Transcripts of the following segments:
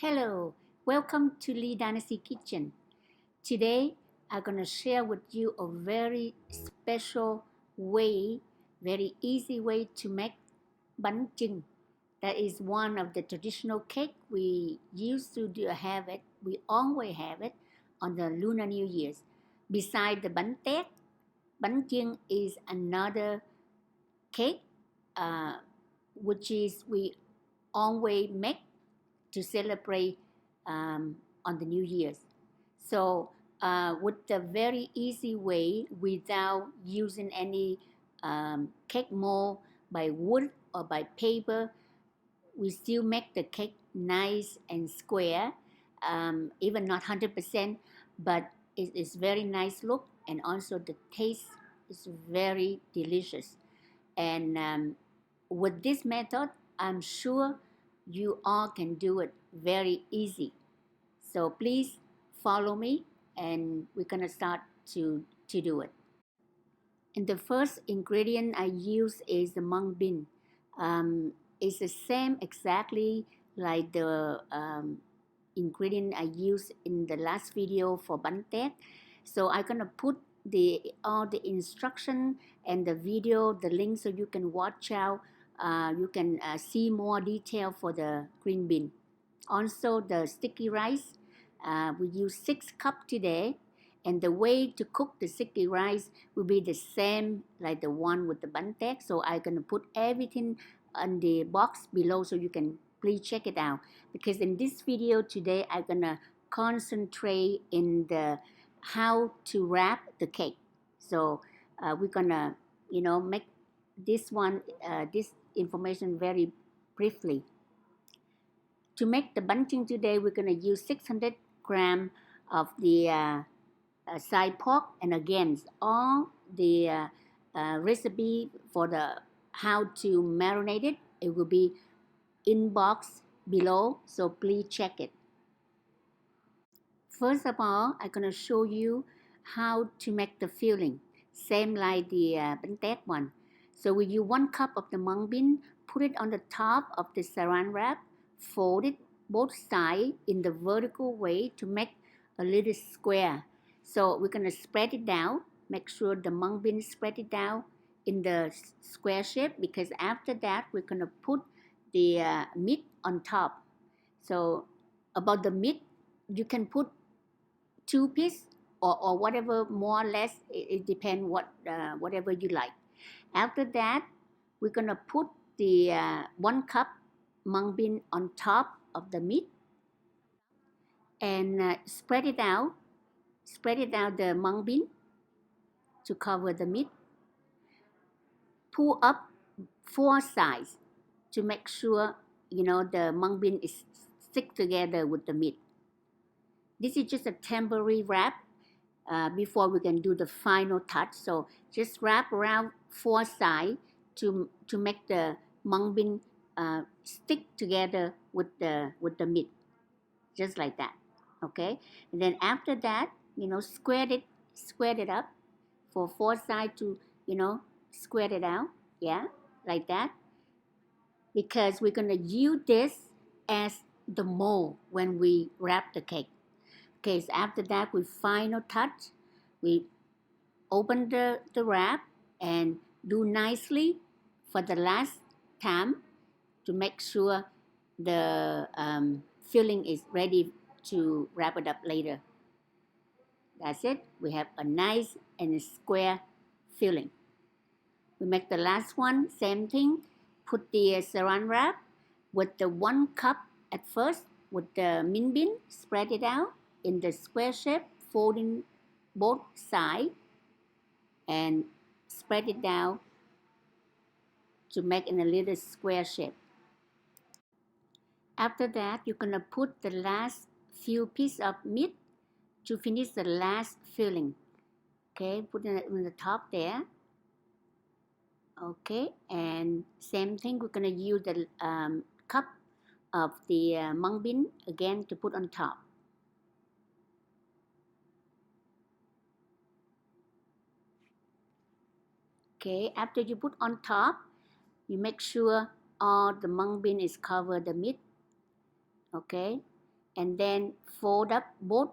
Hello, welcome to Lee Dynasty Kitchen. Today, I'm gonna share with you a very special way, very easy way to make Bánh Chưng. That is one of the traditional cake we used to have it. We always have it on the Lunar New Year's. Besides the bánh tét, Bánh Chưng is another cake, which is we always make to celebrate on the New Year's. So with the very easy way, without using any cake mold by wood or by paper, we still make the cake nice and square, even not 100%, but it is very nice look, and also the taste is very delicious. And with this method, I'm sure you all can do it very easy. So please follow me, and we're gonna start to do it. And the first ingredient I use is the mung bean. It's the same exactly like the ingredient I used in the last video for bánh tét. So I'm gonna put all the instruction and the video, the link, so you can watch out. You can see more detail for the green bean. Also the sticky rice, we use 6 cups today, and the way to cook the sticky rice will be the same like the one with the bánh tét. So I'm gonna put everything on the box below, so you can please check it out, because in this video today I'm gonna concentrate in the how to wrap the cake. So we're gonna make this information very briefly. To make the bánh chưng today, we're gonna use 600 grams of the side pork, and again all the recipe for the how to marinate it, it will be in box below, so please check it. First of all, I'm gonna show you how to make the filling, same like the bánh tét one. So we use 1 cup of the mung bean, put it on the top of the saran wrap, fold it both sides in the vertical way to make a little square. So we're gonna spread it down, make sure the mung bean spread it down in the square shape, because after that we're gonna put the meat on top. So about the meat, you can put 2 pieces or whatever, more or less, it depends whatever you like. After that, we're gonna put the 1 cup mung bean on top of the meat, and spread it out the mung bean to cover the meat. Pull up 4 sides to make sure the mung bean is stick together with the meat. This is just a temporary wrap before we can do the final touch. So just wrap around 4 sides to make the mung bean stick together with the meat, just like that. Okay, and then after that, square it up for 4 sides to square it out, yeah, like that, because we're gonna use this as the mold when we wrap the cake. Okay, so after that, we final touch, we open the wrap and do nicely for the last time to make sure the filling is ready to wrap it up later. That's it. We have a nice and square filling. We make the last one, same thing. Put the saran wrap with the 1 cup at first with the mint bean, spread it out in the square shape, folding both sides, and spread it down to make in a little square shape. After that, you're gonna put the last few pieces of meat to finish the last filling. Okay, put it on the top there. Okay, and same thing, we're gonna use the cup of the mung bean again to put on top. Okay, after you put on top, you make sure all the mung bean is covered the meat. Okay, and then fold up both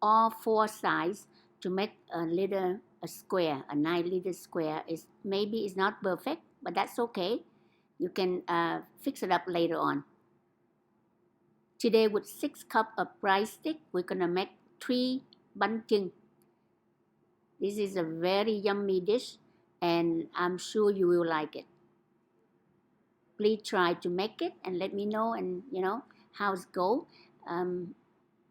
all four sides to make a square, a nice little square. Maybe it's not perfect, but that's okay. You can fix it up later on. Today with 6 cups of rice stick, we're gonna make 3 bánh chưng. This is a very yummy dish and I'm sure you will like it. Please try to make it and let me know and how it goes.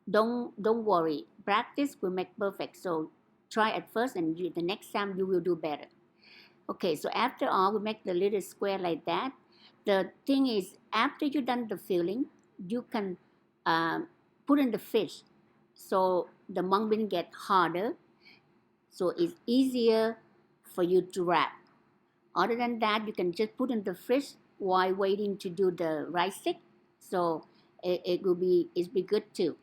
Don't worry. Practice will make perfect. So try at first and the next time you will do better. Okay, so after all, we make the little square like that. The thing is, after you've done the filling, you can put in the fish. So the mung bean get harder. So it's easier for you to wrap. Other than that, you can just put in the fridge while waiting to do the rice stick. So it'll be good too.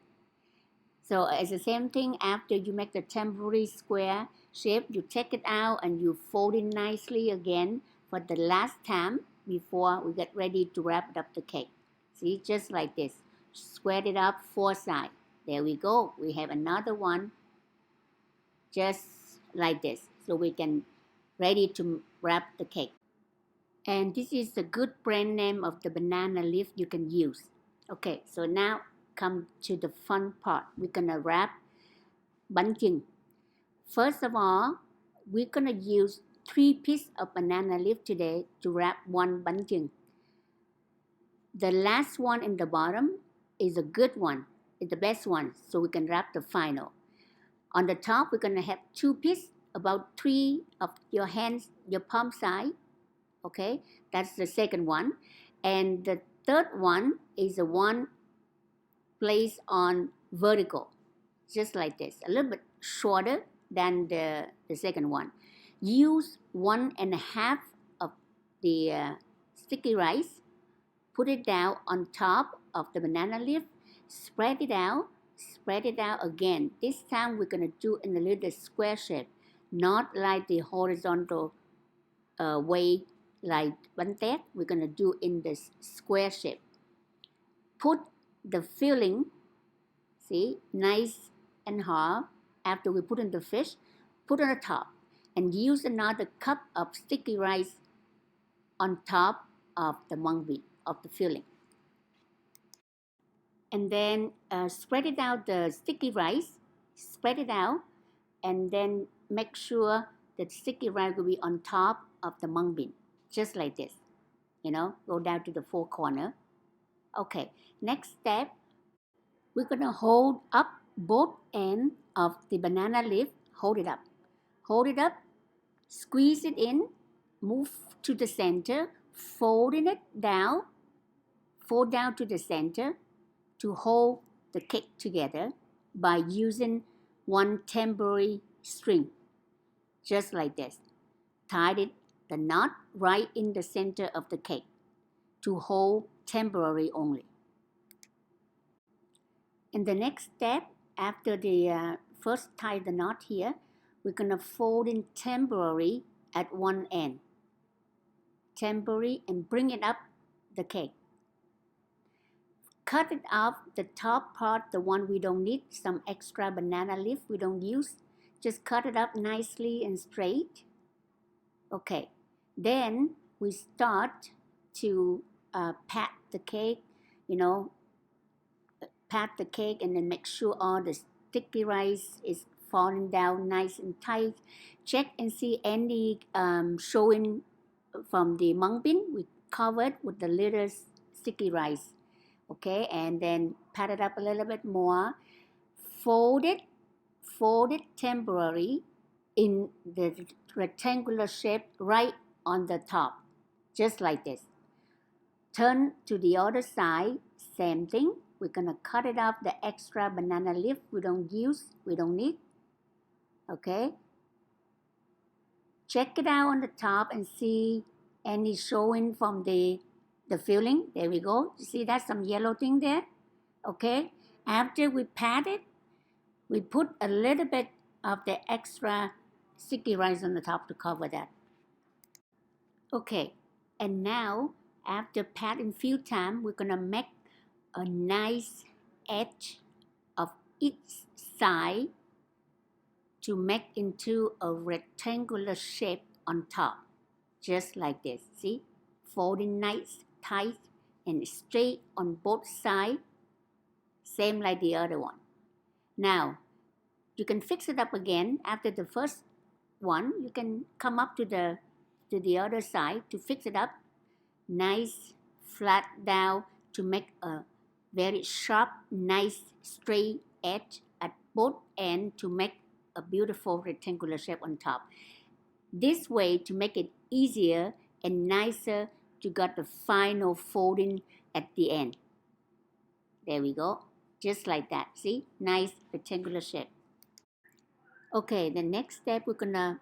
So it's the same thing after you make the temporary square shape, you take it out and you fold it nicely again for the last time before we get ready to wrap up the cake. See, just like this. Square it up 4 sides. There we go. We have another one just like this. So we can ready to wrap the cake. And this is the good brand name of the banana leaf you can use. Okay, so now come to the fun part. We're gonna wrap bánh chưng. First of all, we're gonna use 3 pieces of banana leaf today to wrap 1 bánh chưng. The last one in the bottom is a good one. It's the best one, so we can wrap the final. On the top, we're gonna have 2 pieces, about 3 of your hands, your palm size. Okay, that's the second one. And the third one is the one placed on vertical, just like this, a little bit shorter than the second one. Use 1.5 of the sticky rice, put it down on top of the banana leaf, spread it out again. This time we're going to do in a little square shape, not like the horizontal way like bánh tét. We're going to do in the square shape. Put the filling, see, nice and hard. After we put in the fish, put on the top and use another cup of sticky rice on top of the mung bean, of the filling. And then spread it out, the sticky rice, spread it out, and then make sure the sticky rice will be on top of the mung bean, just like this. Go down to the 4 corners. Okay, next step, we're gonna hold up both ends of the banana leaf. Hold it up, squeeze it in, move to the center, fold down to the center to hold the cake together by using 1 temporary string, just like this. Tie the knot right in the center of the cake to hold temporary only. In the next step, after the first tie the knot here, we're gonna fold in temporary at one end. Temporary, and bring it up the cake. Cut it off the top part, the one we don't need, some extra banana leaf we don't use. Just cut it up nicely and straight. Okay, then we start to pat the cake, pat the cake and then make sure all the sticky rice is falling down nice and tight. Check and see any showing from the mung bean. We covered with the little sticky rice. Okay, and then pat it up a little bit more. Fold it temporarily in the rectangular shape right on the top, just like this. Turn to the other side, same thing. We're gonna cut it off the extra banana leaf we don't need. Okay. Check it out on the top and see any showing from the filling. There we go. You see that's some yellow thing there? Okay. After we pat it, we put a little bit of the extra sticky rice on the top to cover that. Okay. And now, after patting few times, we're gonna make a nice edge of each side to make into a rectangular shape on top, just like this. See, folding nice, tight, and straight on both sides, same like the other one. Now, you can fix it up again after the first one. You can come up to the other side to fix it up, nice, flat down to make a very sharp, nice, straight edge at both ends to make a beautiful rectangular shape on top. This way to make it easier and nicer to get the final folding at the end. There we go, just like that. See, nice rectangular shape. Okay, the next step we're gonna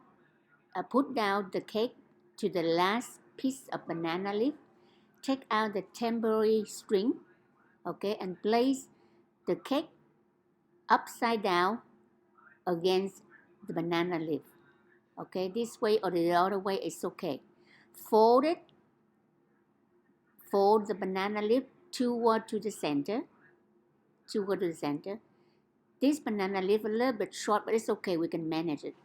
put down the cake to the last piece of banana leaf. Take out the temporary string, okay, and place the cake upside down against the banana leaf. Okay, this way or the other way is okay. Fold it, fold the banana leaf toward to the center. This banana leaf a little bit short, but it's okay, we can manage it.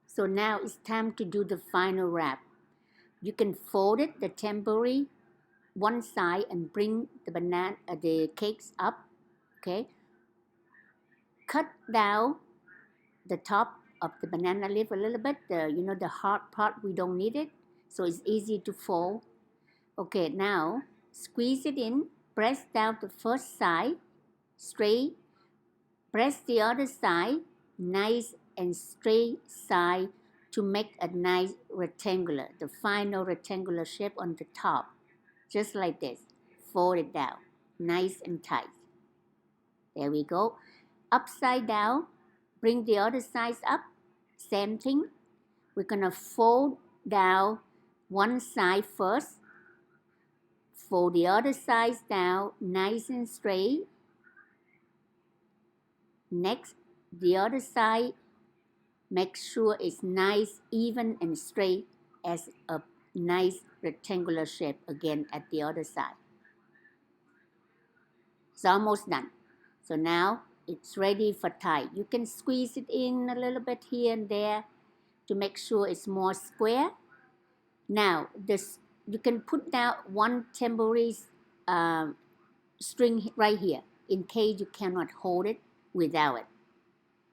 So now it's time to do the final wrap. You can fold it, the temporary one side, and bring the cakes up. Okay. Cut down the top of the banana leaf a little bit. The hard part, we don't need it, so it's easy to fold. Okay, now squeeze it in. Press down the first side straight. Press the other side nice and straight side to make a nice rectangular, the final rectangular shape on the top, just like this. Fold it down, nice and tight. There we go. Upside down, bring the other side up, same thing. We're gonna fold down one side first, fold the other side down, nice and straight. Next, the other side, make sure it's nice, even and straight as a nice rectangular shape again at the other side. It's almost done. So now it's ready for tie. You can squeeze it in a little bit here and there to make sure it's more square. Now, you can put down one temporary string right here in case you cannot hold it without it.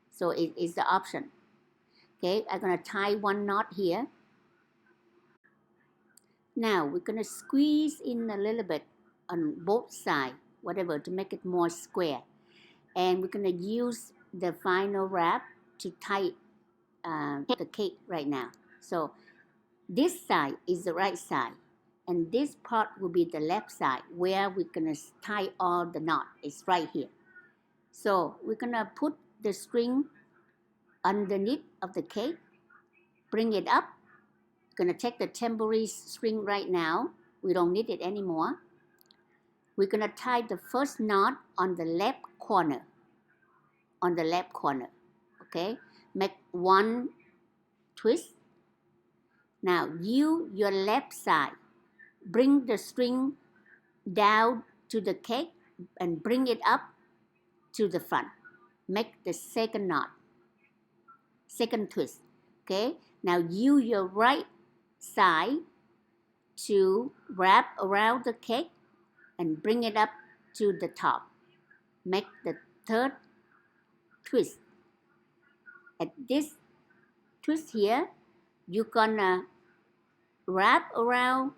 So it is the option. Okay, I'm gonna tie one knot here. Now we're gonna squeeze in a little bit on both sides, whatever, to make it more square. And we're gonna use the final wrap to tie the cake right now. So this side is the right side, and this part will be the left side where we're gonna tie all the knot. It's right here. So we're gonna put the string underneath of the cake, bring it up. Gonna take the temporary string right now. We don't need it anymore. We're gonna tie the first knot on the left corner. Okay, make one twist. Now your left side, bring the string down to the cake and bring it up to the front. Make the second knot, second twist. Okay, now your right side to wrap around the cake and bring it up to the top. Make the third twist. At this twist here, you're gonna wrap around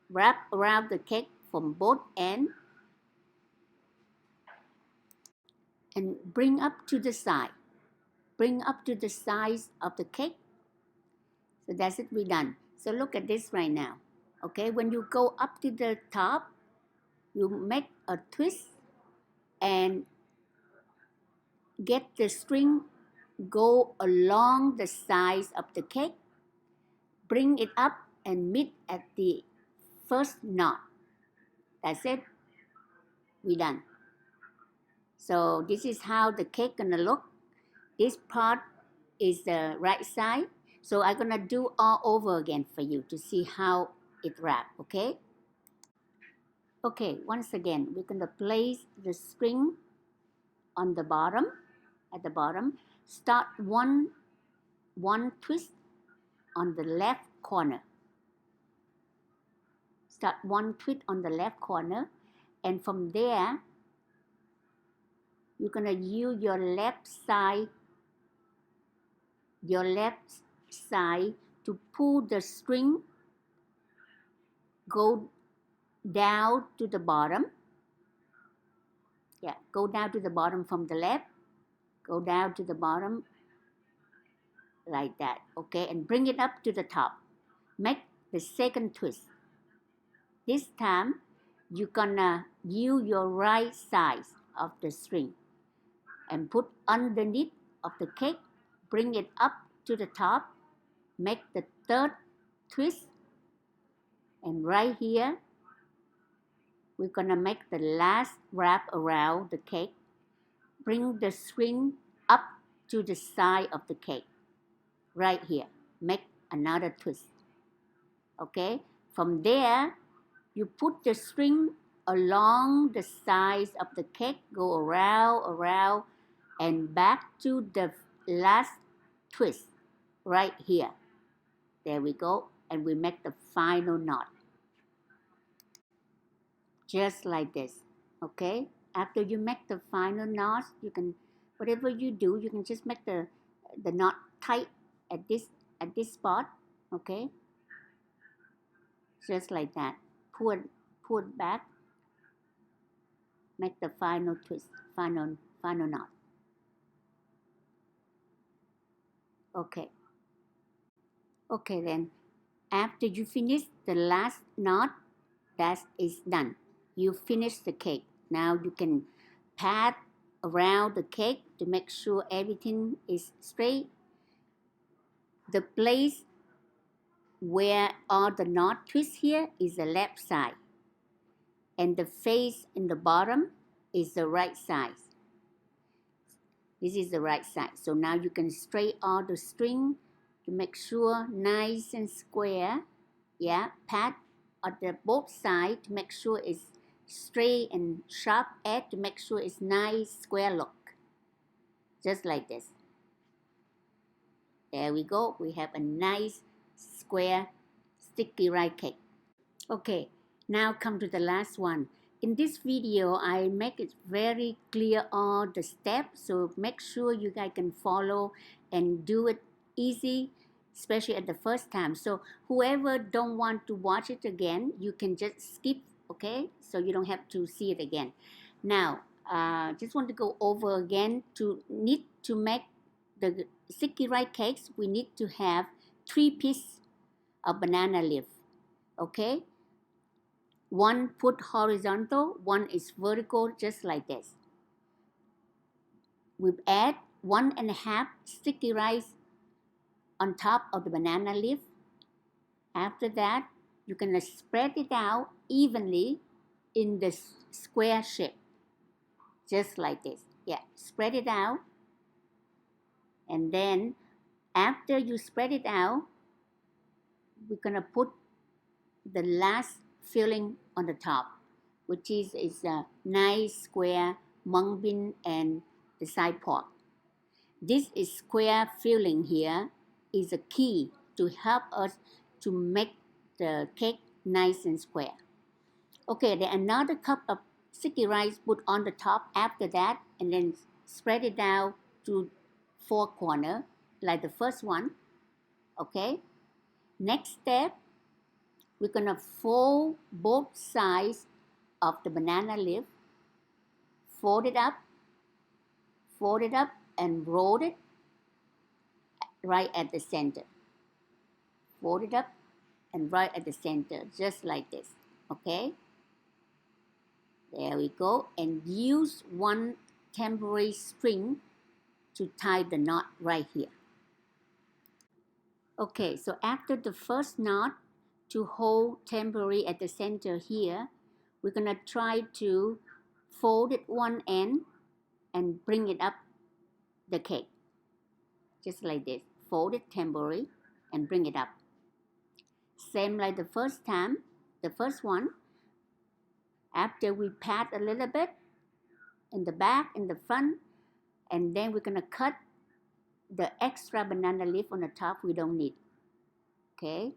the cake from both ends and bring up to the side. Bring up to the sides of the cake. So that's it, we're done. So look at this right now. Okay, when you go up to the top, you make a twist and get the string go along the sides of the cake. Bring it up and meet at the first knot. That's it. We're done. So this is how the cake gonna look. This part is the right side. So I'm gonna do all over again for you to see how it wraps, okay? Okay, once again, we're going to place the string on the bottom, at the bottom. Start one twist on the left corner. Start one twist on the left corner, and from there, you're going to use your left side to pull the string, go down to the bottom. Yeah, go down to the bottom from the left, go down to the bottom like that, okay, and bring it up to the top. Make the second twist. This time, you're gonna use your right side of the string and put underneath of the cake, bring it up to the top, make the third twist, and right here, we're gonna make the last wrap around the cake. Bring the string up to the side of the cake, right here. Make another twist, okay? From there, you put the string along the sides of the cake, go around, and back to the last twist, right here. There we go, and we make the final knot. Just like this, okay? After you make the final knot, you can, whatever you do, you can just make the knot tight at this spot, okay? Just like that. Pull it back, make the final twist, final knot. Okay. Okay then, after you finish the last knot, that is done. You finish the cake. Now you can pat around the cake to make sure everything is straight. The place where all the knot twist here is the left side, and the face in the bottom is the right side. This is the right side. So now you can straight all the string to make sure nice and square. Yeah, pat on the both sides to make sure it's straight and sharp edge to make sure it's nice square look. Just like this. There we go. We have a nice square sticky rice cake. Okay, now come to the last one. In this video, I make it very clear all the steps, so make sure you guys can follow and do it easy, especially at the first time. So whoever don't want to watch it again, you can just skip, okay? So you don't have to see it again. Now, just want to go over again. To need to make the sticky rice cakes, we need to have 3 pieces of banana leaf, okay? One put horizontal, one is vertical, just like this. We add 1.5 sticky rice on top of the banana leaf. After that, you're gonna spread it out evenly in the square shape, just like this. Yeah, spread it out. And then after you spread it out, we're gonna put the last filling on the top, which is a nice square mung bean and the side pork. This is square filling here is a key to help us to make the cake nice and square. Okay, then another cup of sticky rice put on the top after that, and then spread it down to 4 corners like the first one. Okay, next step, we're gonna fold both sides of the banana leaf, fold it up and roll it right at the center. Fold it up and right at the center, just like this, okay? There we go, and use one temporary string to tie the knot right here. Okay, so after the first knot, to hold temporary at the center here, we're gonna try to fold it one end and bring it up the cake. Just like this, fold it temporary and bring it up. Same like the first time, the first one, After we pat a little bit in the back, in the front, and then we're gonna cut the extra banana leaf on the top we don't need. Okay,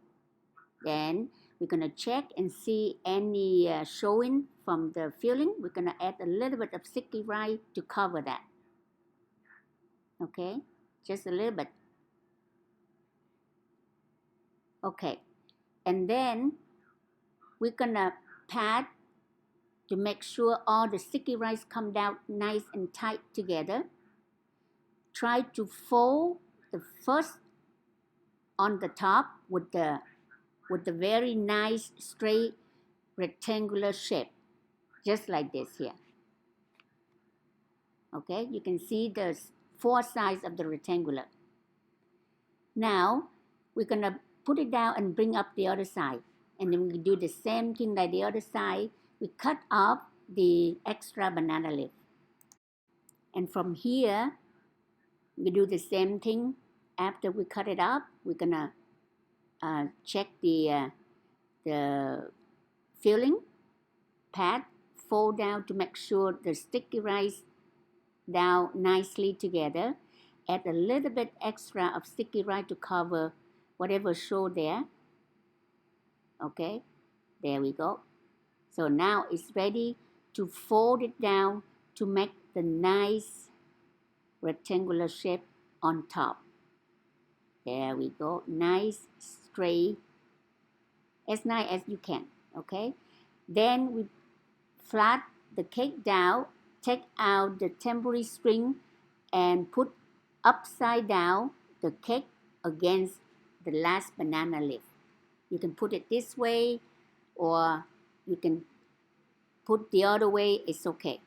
then we're gonna check and see any showing from the filling. We're gonna add a little bit of sticky rice to cover that. Okay, just a little bit. Okay, and then we're gonna pat to make sure all the sticky rice come down nice and tight together. Try to fold the first on the top with the very nice straight rectangular shape, just like this here. Okay, you can see the four sides of the rectangular. Now we're gonna put it down and bring up the other side, and then we do the same thing like the other side. We cut off the extra banana leaf, and from here we do the same thing. After we cut it up, we're gonna check the filling, pat, fold down to make sure the sticky rice down nicely together. Add a little bit extra of sticky rice to cover whatever show there. Okay, there we go. So now it's ready to fold it down to make the nice rectangular shape on top. There we go, nice straight, as nice as you can. Okay, then we flat the cake down, take out the temporary string and put upside down the cake against the last banana leaf. You can put it this way or you can put the other way, it's okay.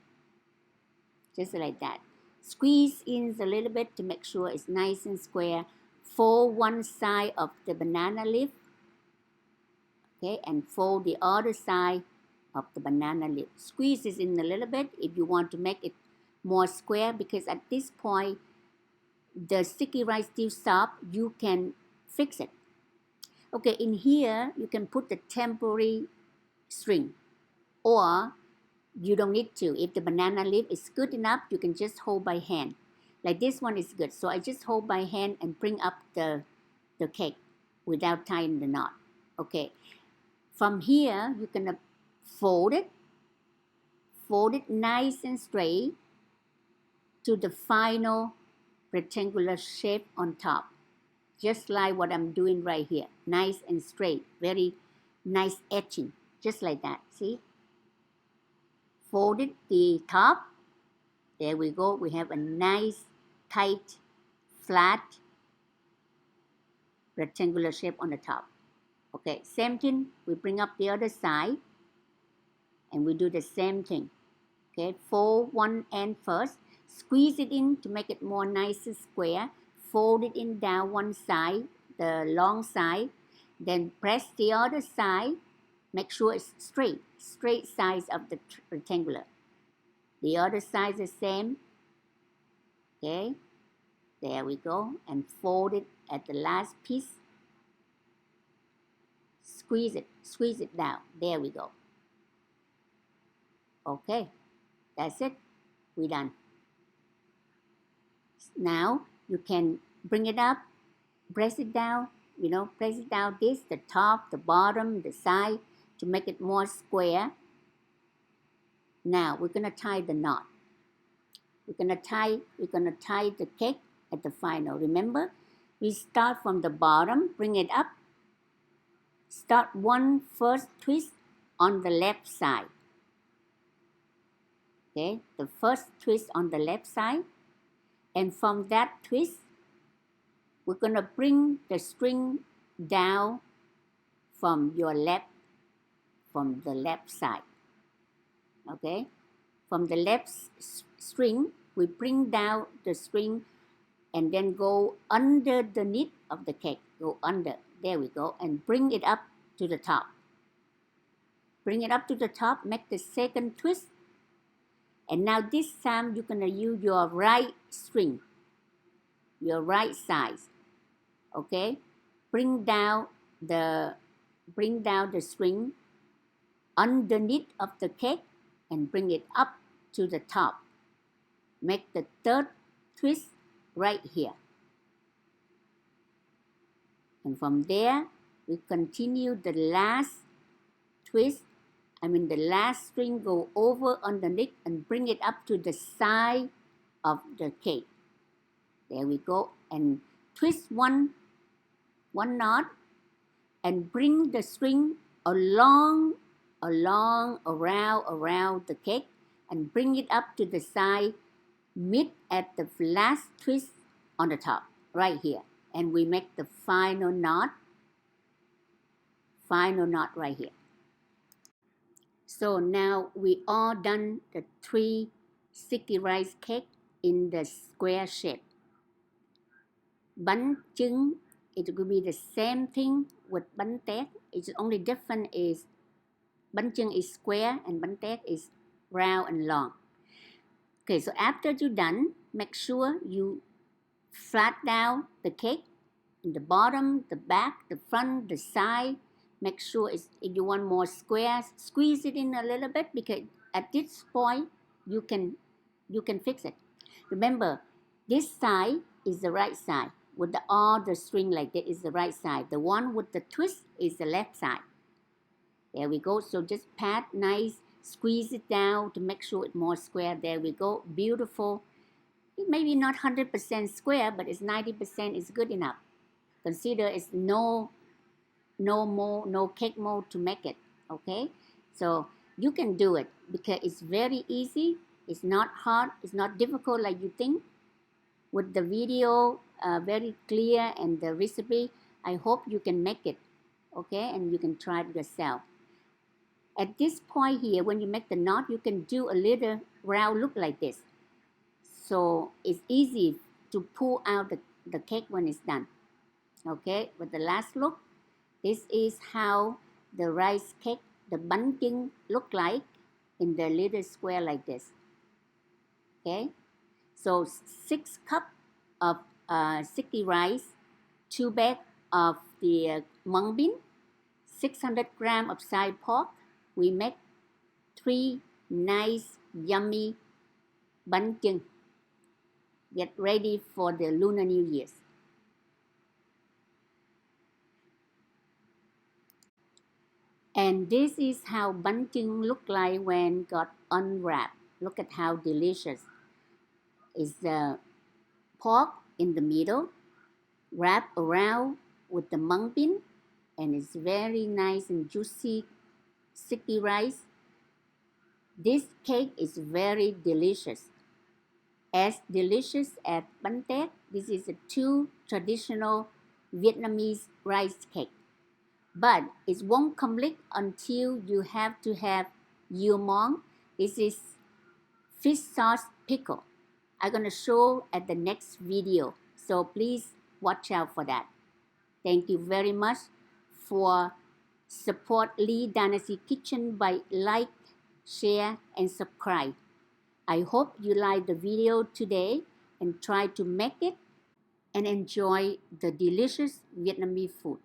Just like that. Squeeze in a little bit to make sure it's nice and square. Fold one side of the banana leaf, okay, and fold the other side of the banana leaf. Squeeze it in a little bit if you want to make it more square, because at this point the sticky rice still soft, you can fix it. Okay, in here you can put the temporary string, or you don't need to. If the banana leaf is good enough, you can just hold by hand. Like this one is good, so I just hold by hand and bring up the cake without tying the knot. Okay, from here you're gonna fold it nice and straight to the final rectangular shape on top, just like what I'm doing right here. Nice and straight, very nice etching, just like that. See, folded the top, there we go. We have a nice tight flat rectangular shape on the top. Okay, same thing, we bring up the other side and we do the same thing. Okay, fold one end first, squeeze it in to make it more nice and square, fold it in down one side, the long side, then press the other side, make sure it's straight sides of the rectangular. The other side is the same. Okay, there we go, and fold it at the last piece. Squeeze it down. There we go. Okay, that's it. We're done. Now you can bring it up, press it down, press it down this, the top, the bottom, the side, to make it more square. Now we're gonna tie the knot. We're gonna tie the cake at the final. Remember, we start from the bottom, bring it up. Start one first twist on the left side. Okay, the first twist on the left side, and from that twist, we're gonna bring the string down from the left side. Okay, from the left string, we bring down the string and then go underneath of the cake. Go under. There we go, and bring it up to the top. Bring it up to the top. Make the second twist. And now this time you're gonna use your right string, your right side. Okay, bring down the string underneath of the cake and bring it up to the top. Make the third twist right here. And from there, we continue the last twist. The last string go over underneath and bring it up to the side of the cake. There we go. And twist one knot and bring the string around the cake and bring it up to the side, meet at the last twist on the top, right here. And we make the final knot right here. So now we all done the 3 sticky rice cake in the square shape. Bánh chưng, it will be the same thing with bánh tét. It's only different is bánh chưng is square and bánh tét is round and long. Okay, so after you're done, make sure you flat down the cake in the bottom, the back, the front, the side. Make sure if you want more squares, squeeze it in a little bit, because at this point you can fix it. Remember, this side is the right side with all the string like that is the right side. The one with the twist is the left side. There we go. So just pat nice, squeeze it down to make sure it's more square. There we go. Beautiful. It may be not 100% square, but it's 90% is good enough. Consider it's no cake mold to make it. Okay, so you can do it because it's very easy. It's not hard. It's not difficult like you think. With the video very clear and the recipe, I hope you can make it. Okay, and you can try it yourself. At this point here, when you make the knot, you can do a little round look like this. So it's easy to pull out the cake when it's done. Okay, with the last look, this is how the rice cake, the bánh chưng, look like in the little square like this. Okay, so 6 cups of sticky rice, 2 bags of the mung bean, 600 grams of side pork. We make 3 nice, yummy bánh chưng. Get ready for the Lunar New Year's. And this is how bánh chưng look like when got unwrapped. Look at how delicious. It's the pork in the middle, wrapped around with the mung bean, and it's very nice and juicy sticky rice. This cake is very delicious. As delicious as bánh tét. This is a 2 traditional Vietnamese rice cake. But it won't complete until you have to have MUNG. This is fish sauce pickle. I'm going to show at the next video. So please watch out for that. Thank you very much for support Lee Dynasty Kitchen by like, share, and subscribe. I hope you like the video today and try to make it and enjoy the delicious Vietnamese food.